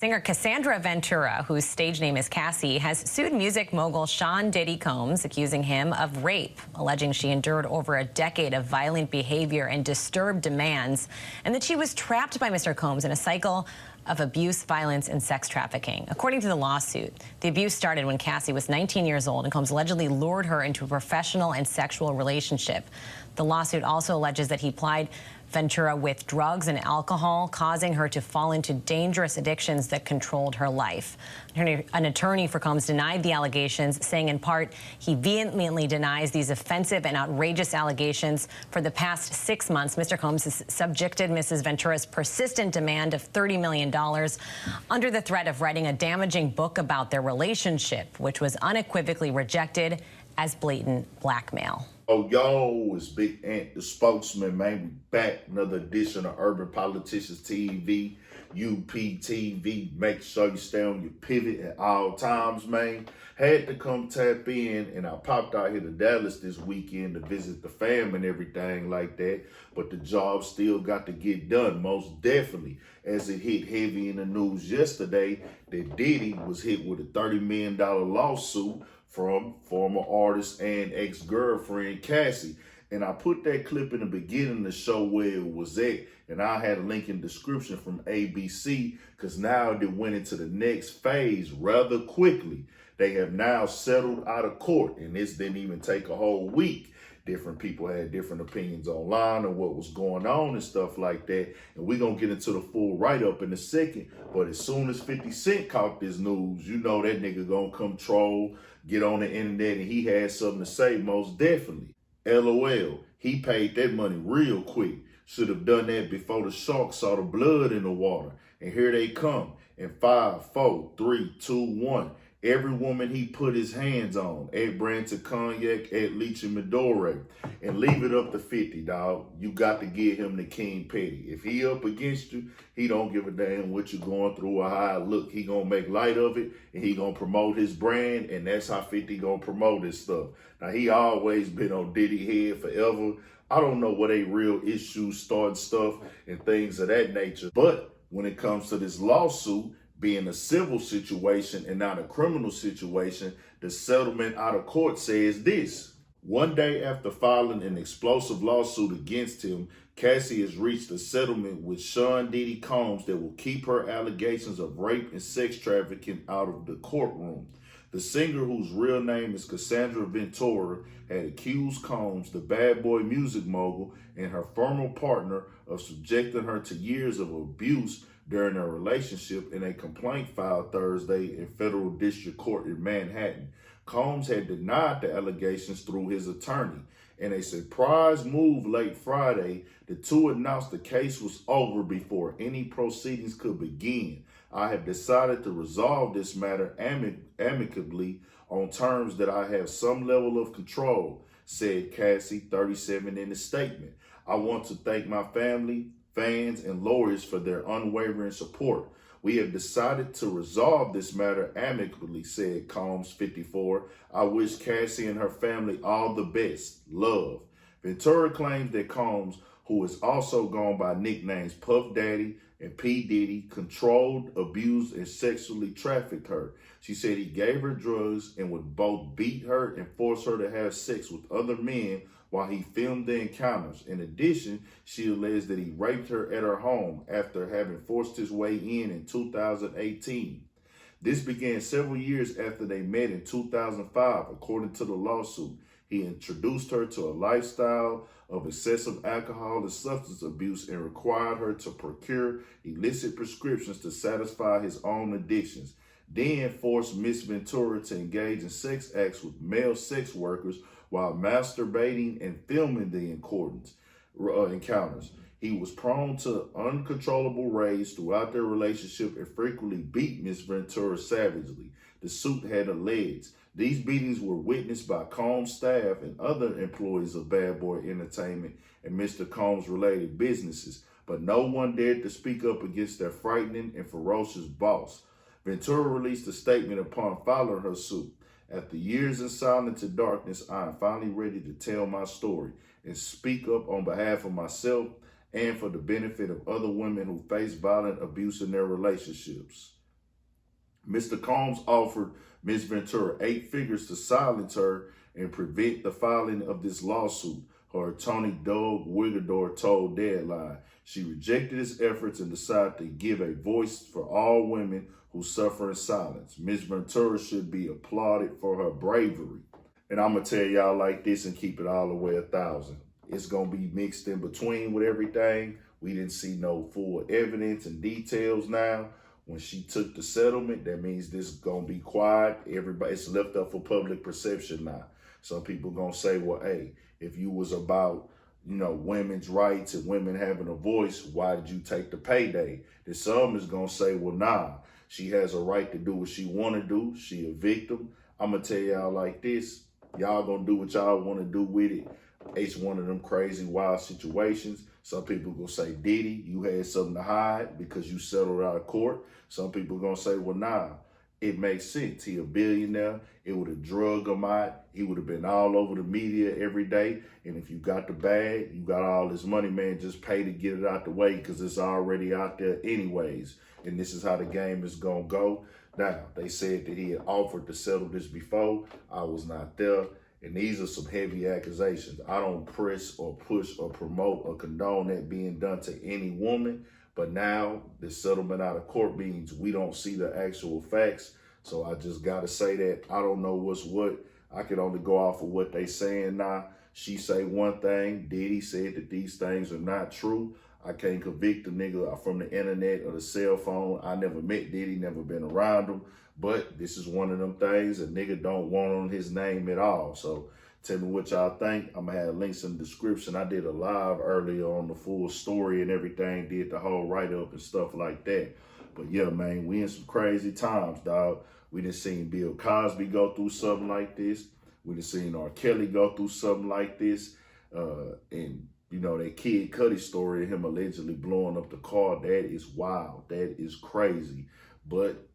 Singer Cassandra Ventura, whose stage name is Cassie, has sued music mogul Sean Diddy Combs, accusing him of rape, alleging she endured over a decade of violent behavior and disturbed demands, and that she was trapped by Mr. Combs in a cycle of abuse, violence, and sex trafficking. According to the lawsuit, the abuse started when Cassie was 19 years old, and Combs allegedly lured her into a professional and sexual relationship. The lawsuit also alleges that he plied Ventura with drugs and alcohol, causing her to fall into dangerous addictions that controlled her life. An attorney for Combs denied the allegations, saying in part he vehemently denies these offensive and outrageous allegations. For the past 6 months, Mr. Combs has subjected Mrs. Ventura's persistent demand of $30 million under the threat of writing a damaging book about their relationship, which was unequivocally rejected as blatant blackmail. Oh, yo, it's Big Ant, the spokesman, man. We back, another edition of Urban Politicians TV, UPTV. Make sure you stay on your pivot at all times, man. Had to come tap in, and I popped out here to Dallas this weekend to visit the fam and everything like that. But the job still got to get done, most definitely. As it hit heavy in the news yesterday that Diddy was hit with a $30 million lawsuit from former artist and ex-girlfriend Cassie. And I put that clip in the beginning to show where it was at. And I had a link in the description from ABC, because now they went into the next phase rather quickly. They have now settled out of court, and this didn't even take a whole week. Different people had different opinions online on what was going on and stuff like that. And we're going to get into the full write-up in a second. But as soon as 50 Cent caught this news, you know that nigga going to come troll, get on the internet, and he had something to say, most definitely. LOL, he paid that money real quick. Should have done that before the sharks saw the blood in the water. And here they come in 5, 4, 3, 2, 1. Every woman he put his hands on, at Branton Cognac, at Leach and Midore, and leave it up to 50, dog. You got to give him the king petty. If he up against you, he don't give a damn what you're going through or how it look. He gonna make light of it, and he gonna promote his brand, and that's how 50 gonna promote his stuff. Now, he always been on Diddy head forever. I don't know what a real issues, starting stuff, and things of that nature. But when it comes to this lawsuit, being a civil situation and not a criminal situation, the settlement out of court says this. One day after filing an explosive lawsuit against him, Cassie has reached a settlement with Sean Diddy Combs that will keep her allegations of rape and sex trafficking out of the courtroom. The singer, whose real name is Cassandra Ventura, had accused Combs, the bad boy music mogul, and her former partner of subjecting her to years of abuse during their relationship in a complaint filed Thursday in federal district court in Manhattan. Combs had denied the allegations through his attorney. In a surprise move late Friday, the two announced the case was over before any proceedings could begin. I have decided to resolve this matter amicably on terms that I have some level of control, said Cassie, 37, in a statement. I want to thank my family, fans, and lawyers for their unwavering support. We have decided to resolve this matter amicably, said Combs, 54. I wish Cassie and her family all the best. Love. Ventura claims that Combs, who is also gone by nicknames Puff Daddy and P. Diddy, controlled, abused, and sexually trafficked her. She said he gave her drugs and would both beat her and force her to have sex with other men while he filmed the encounters. In addition, she alleged that he raped her at her home after having forced his way in 2018. This began several years after they met in 2005, according to the lawsuit. He introduced her to a lifestyle of excessive alcohol and substance abuse and required her to procure illicit prescriptions to satisfy his own addictions. Then forced Miss Ventura to engage in sex acts with male sex workers while masturbating and filming the encounters. He was prone to uncontrollable rage throughout their relationship and frequently beat Miss Ventura savagely, the suit had alleged. These beatings were witnessed by Combs' staff and other employees of Bad Boy Entertainment and Mr. Combs' related businesses, but no one dared to speak up against their frightening and ferocious boss. Ventura released a statement upon filing her suit. After years in silence and darkness, I am finally ready to tell my story and speak up on behalf of myself and for the benefit of other women who face violent abuse in their relationships. Mr. Combs offered Ms. Ventura 8 figures to silence her and prevent the filing of this lawsuit. Her attorney, Doug Wigador, told Deadline she rejected his efforts and decided to give a voice for all women who suffer in silence. Ms. Ventura should be applauded for her bravery. And I'm going to tell y'all like this and keep it all the way 1,000. It's going to be mixed in between with everything. We didn't see no full evidence and details now. When she took the settlement, that means this is going to be quiet. Everybody, it's left up for public perception now. Some people going to say, well, hey, if you was about, women's rights and women having a voice, why did you take the payday? Then some is going to say, well, nah, she has a right to do what she want to do. She a victim. I'm going to tell y'all like this. Y'all going to do what y'all want to do with it. It's one of them crazy, wild situations. Some people going to say, Diddy, you had something to hide because you settled out of court. Some people going to say, well, nah, it makes sense. He a billionaire. It would have drug him out. He would have been all over the media every day. And if you got the bag, you got all this money, man, just pay to get it out the way because it's already out there anyways. And this is how the game is going to go. Now, they said that he had offered to settle this before. I was not there. And these are some heavy accusations. I don't press or push or promote or condone that being done to any woman. But now the settlement out of court means we don't see the actual facts. So I just got to say that I don't know what's what. I can only go off of what they saying now. She say one thing. Diddy said that these things are not true. I can't convict a nigga from the internet or the cell phone. I never met Diddy, never been around him. But this is one of them things a nigga don't want on his name at all. So tell me what y'all think. I'm going to have links in the description. I did a live earlier on the full story and everything, did the whole write-up and stuff like that. But yeah, man, we in some crazy times, dog. We done seen Bill Cosby go through something like this. We done seen R. Kelly go through something like this. And that Kid Cudi story of him allegedly blowing up the car, that is wild. That is crazy. But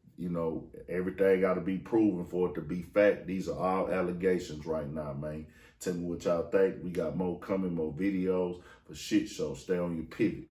everything got to be proven for it to be fact. These are all allegations right now, man. Tell me what y'all think. We got more coming, more videos for shit show. Stay on your pivot.